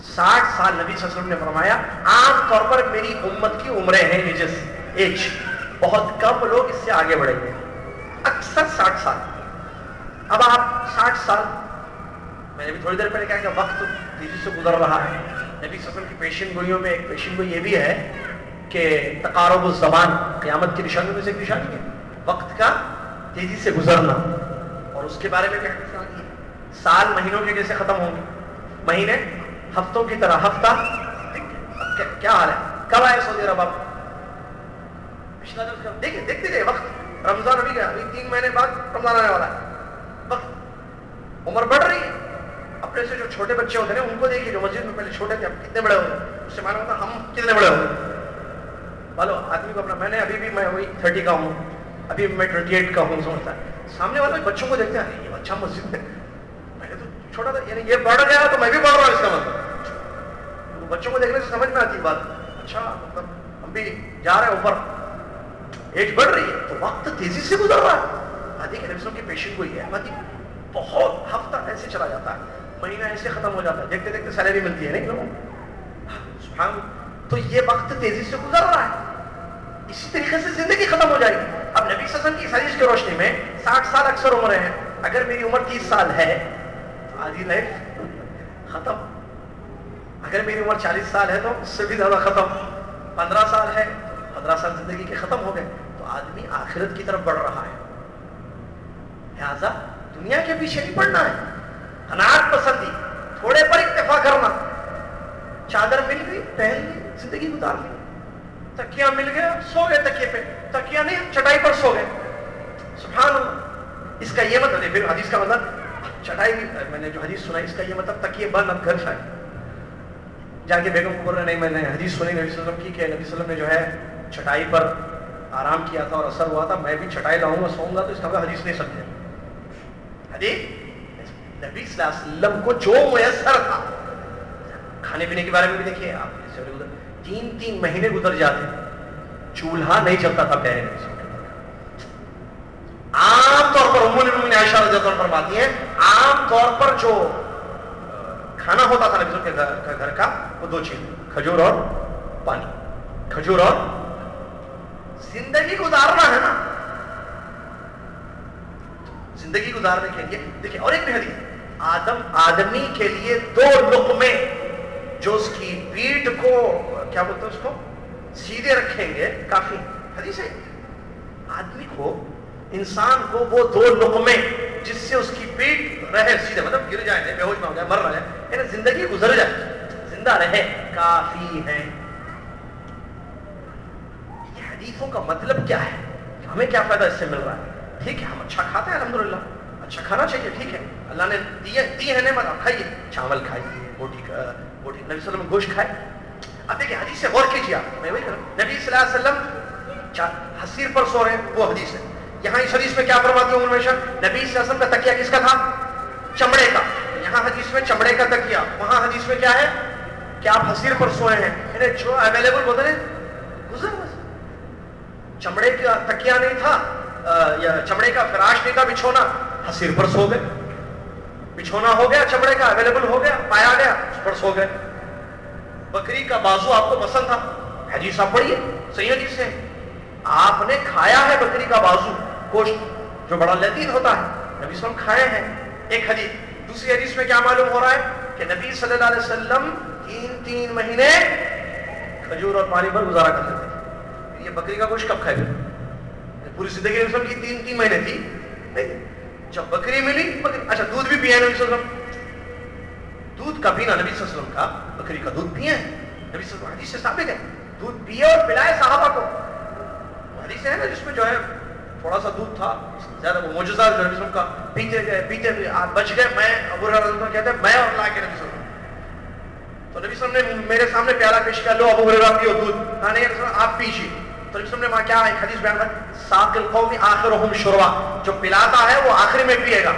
60 سال نبی صلی اللہ علیہ وسلم نے فرمایا عام طور پر میری امت کی عمریں ہیں ایج، بہت کم لوگ اس سے آگے بڑھیں گے، اکثر 60 سال۔ اب آپ 60 سال میں نے بھی تھوڑی دیر پہلے کہا کہ وقت تیزی سے گزر رہا ہے. نبی صلی اللہ علیہ وسلم کی پیشین گوئیوں میں ایک پیشین گوئی یہ بھی ہے کہ تقارب الزمان قیامت کی نشانیوں میں سے ایک نشانی ہے وقت کا تیزی سے گزرنا. اور اس کے بارے میں کیا ہے؟ سال مہینوں کے جیسے ختم ہوں گے, مہینے ہفتوں کی طرح. ہفتہ کیا حال ہے, کب آئے سعودی عرب آپ؟ پچھلا دیکھیں دیکھتے رہے وقت. رمضان ابھی گیا, ابھی 3 مہینے بعد رمضان آنے والا ہے. وقت عمر بڑھ رہی ہے. اپنے سے جو چھوٹے بچے ہوتے ہیں ان کو دیکھیے جو مسجد میں پہلے چھوٹے تھے اب کتنے بڑے ہو گئے. اس سے معلوم ہوتا ہم کتنے بڑے ہو گئے. بولو آدمی کو اپنا, میں نے ابھی بھی میں وہی 30 کا ہوں, ابھی میں 28 کا ہوں. سمجھتا ہے سامنے والے بچوں کو دیکھتے ہیں یہ بچہ مسجد میں, میں نے تو چھوٹا تھا, یعنی یہ بڑھ گیا تو میں بھی بڑھ رہا ہوں. اس کا مطلب بچوں کو دیکھنے سے سمجھ میں آتی بات. اچھا مطلب ہم بھی جا رہے ہیں اوپر, ایج بڑھ رہی ہے تو وقت تیزی سے گزر رہا ہے. آدھی کے نفسوں کی پیشن گوئی ہے. آدھی بہت ہفتہ ایسے چلا جاتا ہے, مہینہ ایسے ختم ہو جاتا ہے, دیکھتے دیکھتے سیلری ملتی ہے نہیں لوگوں سبحان. تو یہ وقت تیزی سے گزر رہا ہے. اسی طریقے سے زندگی ختم ہو جائے گی. اب نبی صلی اللہ علیہ وسلم کی حدیث کی روشنی میں 60 سال اکثر عمریں ہیں. اگر میری عمر 30 سال ہے تو آدھی لائف ختم. اگر میری عمر 40 سال ہے تو اس سے بھی زیادہ ختم. 15 سال ہے تو 15 سال زندگی کے ختم ہو گئے. تو آدمی آخرت کی طرف بڑھ رہا ہے. لہذا دنیا کے پیچھے نہیں پڑنا ہے. قناعت پسندی, تھوڑے پر اکتفا کرنا. چادر مل گئی پہن لی, زندگی گزار لی. تکیہ مل گیا سو گئے تکیے پہ, تکیہ نہیں چٹائی پر سو گئے. سبحان اللہ. اس کا یہ مطلب ہے, پھر حدیث کا مطلب چٹائی, میں نے جو حدیث سنا اس کا یہ مطلب تکیے بند اب گھر جائے جا کے بیگم کو بول رہے نہیں میں نے حدیث سنی نبی صلی اللہ علیہ وسلم کی کہ نبی صلی اللہ علیہ وسلم نے جو ہے چٹائی پر آرام کیا تھا اور اثر ہوا تھا, میں بھی چٹائی لاؤں گا سوؤں گا. تو اس کا حدیث نہیں سمجھے. حدیث نبی صلی اللہ علیہ وسلم کو جو میسر تھا. کھانے پینے کے بارے میں بھی دیکھیے آپ, 3 مہینے گزر جاتے, چولہا نہیں چلتا تھا پہلے. عام طور پر ام المؤمنین عائشہ رضی اللہ عنہا فرماتی ہیں عام طور پر جو کھانا ہوتا تھا نبی کے گھر کا وہ 2 چیز, کھجور اور پانی. کھجور اور زندگی گزارنا ہے نا, زندگی گزارنے کے لیے دیکھیں. اور ایک بھی حدیث, آدمی کے لیے 2 لقمے جو اس کی پیٹھ کو کیا بولتے ہیں اس کو سیدھے رکھیں گے کافی. حدیث ہے آدمی کو, انسان کو وہ 2 لقمے جس سے اس کی پیٹھ رہے سیدھے, مطلب گر جائے, بے ہوش نہ ہو جائے, مر رہا ہے, یعنی زندگی گزر جائے, زندہ رہے, کافی ہے. یہ حدیثوں کا مطلب کیا ہے, ہمیں کیا فائدہ اس سے مل رہا ہے؟ ٹھیک ہے ہم اچھا کھاتے ہیں الحمدللہ, اچھا کھانا چاہیے, ٹھیک ہے اللہ نے دی ہے نعمت, آپ کھائیے, چاول کھائیے, روٹی نبی صلی اللہ علیہ وسلم گوشت کھائے. اب دیکھیں حدیث سے غور کیجیے آپ, میں وہی کروں. نبی صلی اللہ علیہ وسلم حصیر پر سو رہے ہیں, وہ حدیث ہے. یہاں اس حدیث میں کیا فرماتی ہے نبی صلی اللہ علیہ وسلم کا تکیہ کس کا تھا؟ چمڑے کا. یہاں حدیث میں چمڑے کا تکیہ, وہاں حدیث میں کیا ہے کہ آپ حصیر پر سوئے ہیں, یعنی جو اویلیبل ہوتے ہیں گزر. چمڑے کا تکیہ نہیں تھا, یا چمڑے کا فراش نہیں تھا, بچھونا, حصیر پر سو گئے. بچھونا ہو گیا, چمڑے کا اویلیبل ہو گیا, پایا گیا, اس پر سو گئے. بکری کا بازو آپ کو پسند تھا, حدیث آپ پڑھیے, صحیح حدیث ہے, آپ نے کھایا ہے بکری کا بازو, گوشت جو بڑا لذیذ ہوتا ہے, نبی صلی اللہ علیہ وسلم کھائے ہیں. ایک حدیث. دوسری حدیث میں کیا معلوم ہو رہا ہے کہ نبی صلی اللہ علیہ وسلم 3 مہینے کھجور اور پانی پر گزارا کرتے تھے. یہ بکری کا گوشت کب کھائے گا؟ پوری زندگی نبی صلی اللہ علیہ وسلم کی 3 مہینے تھی نہیں. جب بکری ملی, اچھا دودھ بھی پیا نبی صلی اللہ علیہ وسلم, دودھ کا پینا نبی صلی اللہ علیہ وسلم کا, بکری کا دودھ پیے نبی صلی اللہ علیہ وسلم, حدیث سے ثابت ہے. دودھ پیے اور پلائے صحابہ کو. حدیث ہے نا جس میں جو ہے تھوڑا سا دودھ تھا, زیادہ وہ معجزہ نبی صلی اللہ علیہ وسلم کا, پیتے آپ بچ گئے. میں ابو ہریرہ رضی اللہ عنہ کہتے ہیں میں اور لا کے نبی صلی اللہ علیہ وسلم, تو نبی صلی اللہ علیہ وسلم نے میرے سامنے پیالہ پیش کیا, لو ابو ہریرہ پیو دودھ. نہیں آپ پیجیے. تو نبی صلی اللہ علیہ وسلم نے کیا ایک حدیث بیان کیا, ساق القوم آخرهم شربا, جو پلاتا ہے وہ آخری میں پیے گا.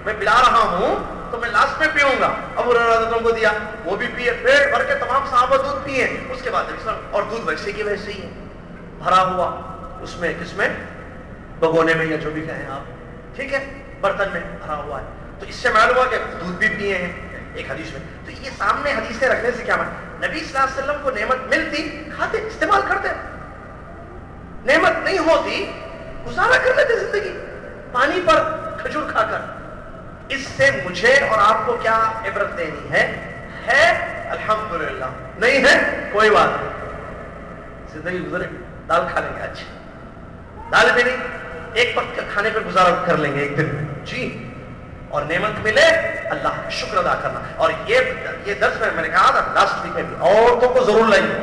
میں پلا رہا ہوں تو میں لاسٹ میں پیوں گا. ابو ہریرہ رضی اللہ عنہ کو دیا, وہ بھی پیے, پیٹ بھر کے تمام صحابہ دودھ پیے. اس کے بعد نبی صلی اللہ علیہ وسلم, اور دودھ ویسے کی ویسے ہی ہے, بھرا ہوا اس میں, کس میں, بگونے میں یا جو بھی کہیں آپ, ٹھیک ہے, برتن میں بھرا ہوا ہے. تو اس سے معلوم ہوا کہ دودھ بھی پیے ہیں ایک حدیث میں. تو یہ سامنے حدیثیں رکھنے سے کیا مطلب, نبی صلی اللہ علیہ وسلم کو نعمت ملتی, کھاتے, استعمال کرتے. نعمت نہیں ہوتی, گزارا کر لیتے زندگی پانی پر, کھجور کھا کر. اس سے مجھے اور آپ کو کیا عبرت لینی ہے الحمدللہ، نہیں ہے کوئی بات نہیں، زندگی گزرے، دال کھا لیں گے، اچھا دال بھی نہیں، ایک وقت کا کھانے پہ گزارا کر لیں گے ایک دن میں جی، اور نعمت ملے اللہ کا شکر ادا کرنا. اور یہ درس میں نے کہا تھا لاسٹ ویک میں بھی، عورتوں کو ضرور لائیے،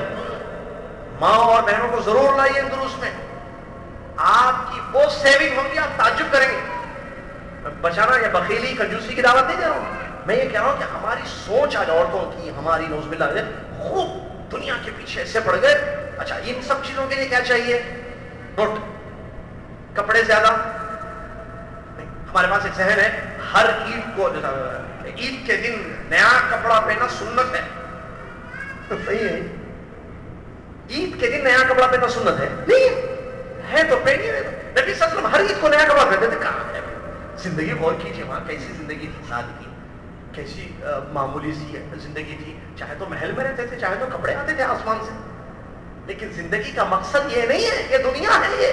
ماں اور بہنوں کو ضرور لائیے دروس میں، آپ کی وہ سیونگ ہوگی آپ تعجب کریں گے. بچانا یا بخیلی کنجوسی کی دعوت نہیں دے رہا ہوں، میں یہ کہہ رہا ہوں کہ ہماری سوچ آج عورتوں کی، ہماری نوز باللہ خوب دنیا کے پیچھے ایسے پڑ گئے. اچھا ان سب چیزوں کے لیے کیا چاہیے؟ نوٹ، کپڑے زیادہ نہیں. ہمارے پاس ایک ذہن ہے ہر عید کو، عید کے دن نیا کپڑا پہننا سنت ہے. صحیح ہے، عید کے دن نیا کپڑا پہننا سنت ہے نہیں ہے تو پہنیے. نبی صلی اللہ علیہ وسلم ہر عید کو نیا کپڑا پہنتے تھے. کہاں ہے زندگی؟ غور کیجیے وہاں کیسی زندگی تھی، سادگی، کیسی معمولی سی زندگی تھی. چاہے تو محل میں رہتے تھے، چاہے تو کپڑے آتے تھے آسمان سے، لیکن زندگی کا مقصد یہ نہیں ہے، یہ دنیا ہے. یہ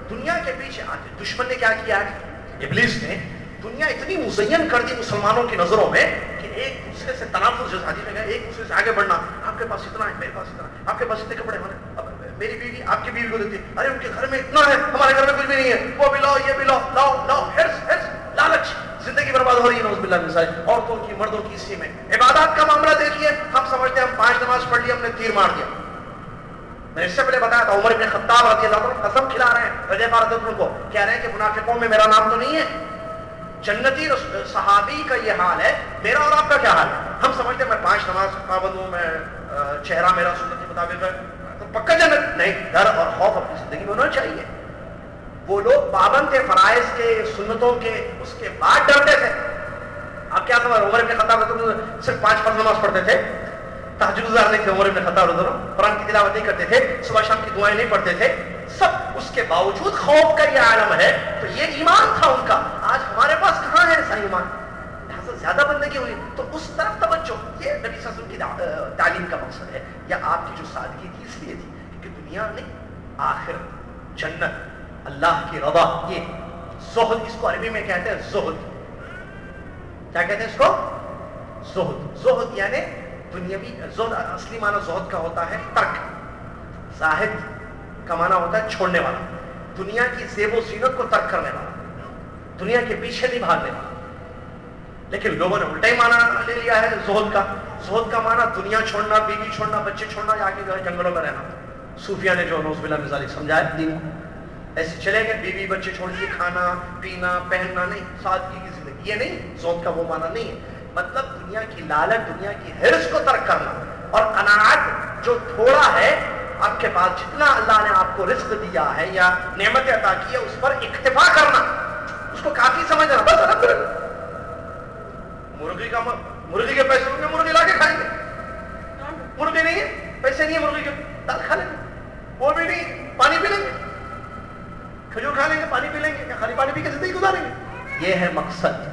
دنیا کے پیچھے آتے دشمن نے کیا کیا ہے؟ ابلیس نے دنیا اتنی مزین کر دی مسلمانوں کی نظروں میں کہ ایک دوسرے سے تنافس، جو حدیث میں گیا، ایک دوسرے سے آگے بڑھنا. آپ کے پاس اتنا ہے، میرے پاس اتنا، آپ کے پاس اتنے کپڑے ہونے، میری بیوی آپ کی بیوی کو دیتی، ارے ان کے گھر میں اتنا ہے، ہمارے گھر میں کچھ بھی نہیں ہے، وہ بھی لاؤ، یہ بھی لاؤ، لاؤ لاؤ، ہرس لالچ. زندگی برباد ہو رہی ہے نعوذ باللہ من ذالک، عورتوں کی مردوں کی. اسی میں عبادات کا معاملہ دیکھیے، ہم سمجھتے ہیں ہم 5 نماز پڑھ لی، ہم نے تیر مار دیا. میں اس سے پہلے بتایا تھا عمر بن خطاب رضی اللہ عنہ قسم کھلا رہے ہیں حذیفہ رضی اللہ عنہ کو، کہہ رہے ہیں کہ منافقوں میں میرا نام تو نہیں ہے. جنتی صحابی کا یہ حال ہے، میرا اور آپ کا کیا حال ہے؟ ہم سمجھتے ہیں میں 5 نماز پابند ہوں، میں چہرہ میرا سنت کے مطابق ہے تو پکا جنت. نہیں، ڈر اور خوف اپنی زندگی میں ہونا چاہیے. وہ لوگ پابند تھے فرائض کے، سنتوں کے، اس کے بعد ڈرتے تھے. آپ کیا سمجھ؟ عمر بن خطاب صرف 5 فرض نماز پڑھتے تھے، تہجد گزار نہیں تھے عمر بن خطاب رضی اللہ عنہ، قرآن کی تلاوت نہیں کرتے تھے، صبح شام کی دعائیں نہیں پڑھتے تھے، سب اس کے باوجود خوف کا یہ عالم ہے. تو یہ ایمان تھا ان کا. آج ہمارے پاس کہاں ہے ایسا ایمان؟ زیادہ بندگی ہوئی تو اس طرف توجہ. یہ نبی صلی اللہ علیہ وسلم کی تعلیم کا مقصد ہے، یا آپ کی جو سادگی تھی اس لیے تھی کہ دنیا نہیں، آخر جنت، اللہ کی رضا. یہ زہد، اس کو عربی میں کہتے ہیں زہد. کیا کہتے ہیں اس کو؟ زہد. زہد یعنی دنیاوی. زہد اصلی معنی زہد کا ہوتا ہے ترک. زاہد کا معنی ہوتا ہے چھوڑنے والا، دنیا کی زیب و زینت کو ترک کرنے والا، دنیا کے پیچھے نہیں بھاگنے والا. لیکن لوگوں نے الٹا ہی معنی لے لیا ہے زہد کا. زہد کا معنی دنیا چھوڑنا، بیوی چھوڑنا، بچے چھوڑنا، جا کے جنگلوں میں رہنا. صوفیہ نے جو نعوذ باللہ من ذالک سمجھایا دین کو، ایسے چلے گئے، بیوی بچے چھوڑ دیے، کھانا پینا پہننا نہیں، سادگی کی زندگی. یہ نہیں، زہد کا وہ معنی نہیں ہے. مطلب دنیا کی لالچ، دنیا کی حرص کو ترک کرنا، اور قناعت جو تھوڑا ہے آپ کے پاس، جتنا اللہ نے آپ کو رزق دیا ہے یا نعمت عطا کی ہے، اس پر اکتفا کرنا، اس کو کافی سمجھنا. بس الحمدللہ. مرغی کے پیسے ہوں گے، مرغی لا کے کھائیں گے. مرغی نہیں ہے، پیسے نہیں ہے، مرغی کے دال کھا لیں گے. وہ بھی نہیں، پانی پی لیں گے، کھجور کھا لیں گے، پانی پی لیں گے، خالی پانی پی کے زندگی گزاریں گے. یہ ہے مقصد.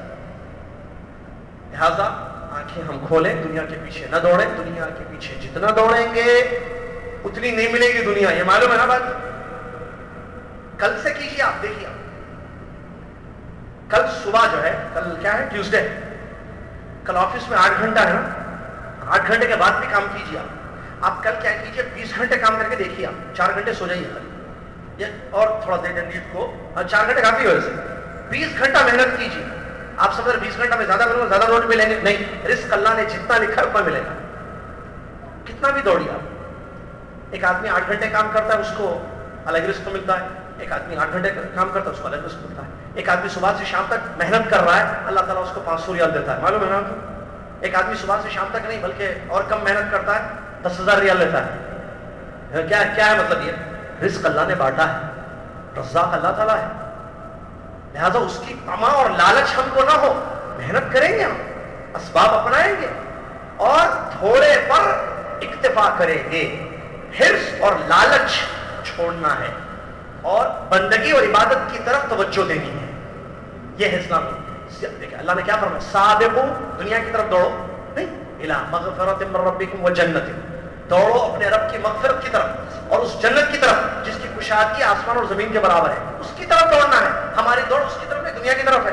لہذا آنکھیں ہم کھولیں، دنیا کے پیچھے نہ دوڑیں. دنیا کے پیچھے جتنا دوڑیں گے اتنی نہیں ملے گی دنیا. یہ معلوم ہے نا بات؟ کل سے کیجیے، آپ دیکھیے. کل صبح جو ہے، کل کیا ہے؟ ٹیوزڈے. کل آفس میں 8 گھنٹہ ہے نا، 8 گھنٹے کے بعد بھی کام کیجیے. آپ کل کیا کیجیے، 20 گھنٹے کام کر کے دیکھیے. آپ 4 گھنٹے سو جائیے خالی، اور تھوڑا دیر نیٹ کو. 4 گھنٹے کافی ہو. 20 گھنٹہ محنت کیجیے. آپ سب 20 گھنٹہ میں زیادہ کروں گا زیادہ نوٹ ملیں گے؟ نہیں، رزق اللہ نے جتنا لکھا ہے اتنا ملے گا. کتنا بھی دوڑیے آپ. ایک آدمی 8 گھنٹے کام کرتا ہے، اس کو الگ رزق ملتا ہے. ایک آدمی 8 گھنٹے کام کرتا ہے، اس کو الگ رزق ملتا ہے. ایک آدمی صبح سے شام تک محنت کر رہا ہے، اللہ تعالیٰ اس کو 500 ریال دیتا ہے. معلوم ہے نا آپ کو؟ ایک آدمی صبح سے شام تک نہیں بلکہ اور کم محنت کرتا ہے، 10,000 ریال لیتا ہے. کیا ہے مطلب؟ یہ رزق اللہ نے بانٹا ہے، رزاق اللہ تعالیٰ ہے. لہذا اس کی طمع اور لالچ ہم کو نہ ہو. محنت کریں گے، ہم اسباب اپنائیں گے اور تھوڑے پر اکتفا کریں گے. حرص اور لالچ چھوڑنا ہے اور بندگی اور عبادت کی طرف توجہ دینی ہے. یہ ہے اسلام. دیکھیں اللہ نے کیا فرمایا، سابقو، دنیا کی طرف دوڑو نہیں، الی مغفرۃ من ربکم وجنۃ، دوڑو اپنے رب کی مغفرت کی طرف اور اس جنت کی طرف جس کی کشادگی آسمان اور زمین کے برابر ہے. اس کی طرف دوڑنا ہے. ہماری دوڑ اس کی طرف نہیں، دنیا کی طرف ہے.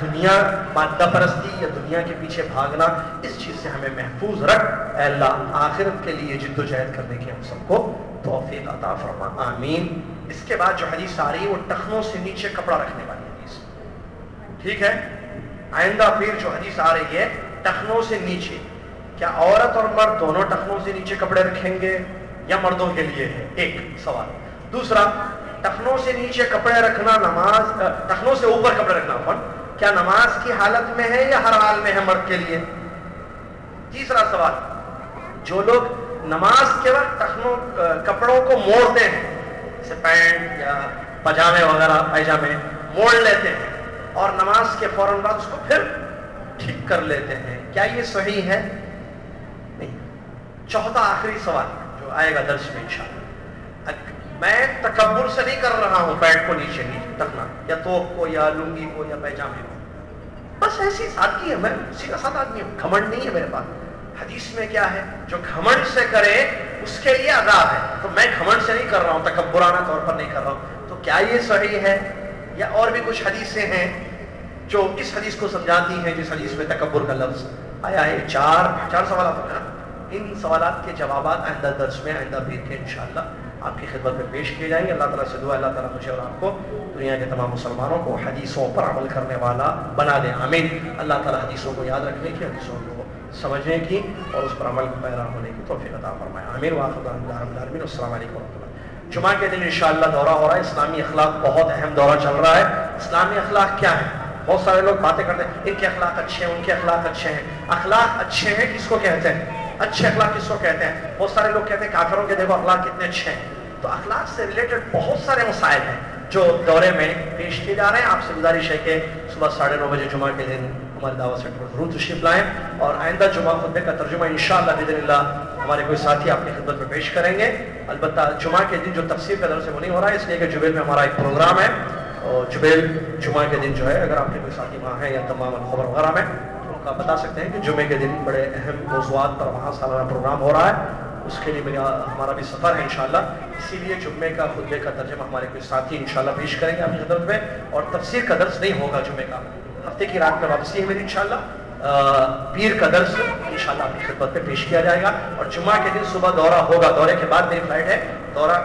دنیا مادہ پرستی یا دنیا کے پیچھے بھاگنا، اس چیز سے ہمیں محفوظ رکھ اے اللہ، آخرت کے لیے جد و جہد کرنے کی ہم سب کو توفیق عطا فرما، آمین۔ اس کے بعد جو حدیث آ رہی ہے وہ ٹخنوں سے نیچے کپڑا رکھنے والی حدیث، ٹھیک ہے؟ آئندہ پھر جو حدیث آ رہی ہے ٹخنوں سے نیچے، کیا عورت اور مرد دونوں ٹخنوں سے نیچے کپڑے رکھیں گے یا مردوں کے لیے ہے؟ ایک سوال۔ دوسرا، ٹخنوں سے نیچے کپڑے رکھنا نماز، ٹخنوں سے اوپر کپڑے رکھنا کیا نماز کی حالت میں ہے یا ہر حال میں ہے مرد کے لیے؟ تیسرا سوال، جو لوگ نماز کے وقت کپڑوں کو موڑتے ہیں، جیسے پینٹ یا پاجامے وغیرہ پائجامے موڑ لیتے ہیں اور نماز کے فوراً بعد اس کو پھر ٹھیک کر لیتے ہیں، کیا یہ صحیح ہے؟ نہیں۔ چوتھا آخری سوال جو آئے گا درس میں انشاءاللہ، میں تکبر سے نہیں کر رہا ہوں پینٹ کو نیچے رکھنا یا توپ کو یا لنگی کو یا پیجامے کو، بس ایسی سادگی ہے، میں سیدھا سادہ آدمی ہوں، گھمنڈ نہیں ہے میرے پاس۔ حدیث میں کیا ہے؟ جو گھمنڈ سے کرے اس کے لیے عذاب ہے، تو میں گھمنڈ سے نہیں کر رہا ہوں، تکبرانہ طور پر نہیں کر رہا ہوں، تو کیا یہ صحیح ہے؟ یا اور بھی کچھ حدیثیں ہیں جو اس حدیث کو سمجھاتی ہیں جس حدیث میں تکبر کا لفظ آیا ہے؟ چار سوالات ہیں، ان سوالات کے جوابات آئندہ درس میں، آئندہ پیر کے انشاءاللہ آپ کی خدمت میں پیش کیے جائیں گے۔ اللہ تعالیٰ سے دعا اللہ تعالیٰ مجھے اور آپ کو، دنیا کے تمام مسلمانوں کو حدیثوں پر عمل کرنے والا بنا دے، آمین۔ اللہ تعالیٰ حدیثوں کو یاد رکھنے کی، حدیثوں کو سمجھنے کی اور اس پر عمل پیرا ہونے کی توفیق عطا فرمائے، آمین۔ وآخر دعوانا رب العالمین، السلام علیکم ورحمۃ اللہ۔ جمعہ کے دن انشاءاللہ دورہ ہو رہا ہے، اسلامی اخلاق بہت اہم دورہ چل رہا ہے۔ اسلامی اخلاق کیا ہے؟ بہت سارے لوگ باتیں کرتے ہیں ان کے اخلاق اچھے ہیں، ان کے اخلاق اچھے ہیں۔ اخلاق اچھے ہیں کس کو کہتے ہیں؟ اچھے اخلاق کس کو کہتے ہیں؟ بہت سارے لوگ کہتے ہیں کافروں کے دیکھو اخلاق کتنے اچھے ہیں۔ تو اخلاق سے ریلیٹڈ بہت سارے مسائل ہیں جو دورے میں پیش کیے جا رہے ہیں۔ آپ سے گزارش ہے کہ صبح 9:30 بجے جمعہ کے دن ہمارے دعوت سینٹر پر ضرور تشریف لائیں، اور آئندہ جمعہ خطبے کا ترجمہ انشاءاللہ باذن اللہ ہمارے کوئی ساتھی آپ کی خدمت میں پیش کریں گے۔ البتہ جمعہ کے دن جو تفسیر کا درس ہے وہ نہیں ہو رہا ہے، اس لیے کہ جبیل میں ہمارا ایک پروگرام ہے، اور جبیل جمعہ کے دن جو ہے اگر آپ کے کوئی ساتھی وہاں ہیں یا تمام الخبر وغیرہ میں تو ان کا بتا سکتے ہیں کہ جمعے کے دن بڑے اہم موضوعات پر وہاں سالانہ پروگرام ہو رہا ہے، اس کے لیے ہمارا بھی سفر ہے انشاءاللہ، اسی لیے جمعے کا خطبے کا ترجمہ ہمارے کوئی ساتھی انشاءاللہ پیش کریں گے آپ کی خدمت میں، اور تفسیر کا درس نہیں ہوگا جمعے کا، ہفتے کی رات میں واپسی ہے میری انشاءاللہ۔ پیر کا درس انشاءاللہ آپ کی خدمت میں پیش کیا جائے گا، اور جمعہ کے دن صبح دورہ ہوگا، دورے کے بعد میری فلائٹ ہے، دورہ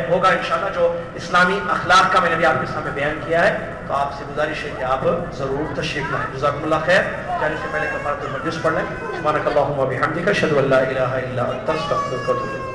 ہوگا انشاءاللہ جو اسلامی اخلاق کا میں نے بھی آپ کے سامنے بیان کیا ہے، تو آپ سے گزارش ہے کہ آپ ضرور تشریف لائیں۔ جزاکم اللہ خیر۔ جانے سے پہلے کفارۃ المجلس پڑھ لیں۔ سبحانک اللہم و بحمدک، اشہد ان لا الہ الا انت، استغفرک و اتوب الیک۔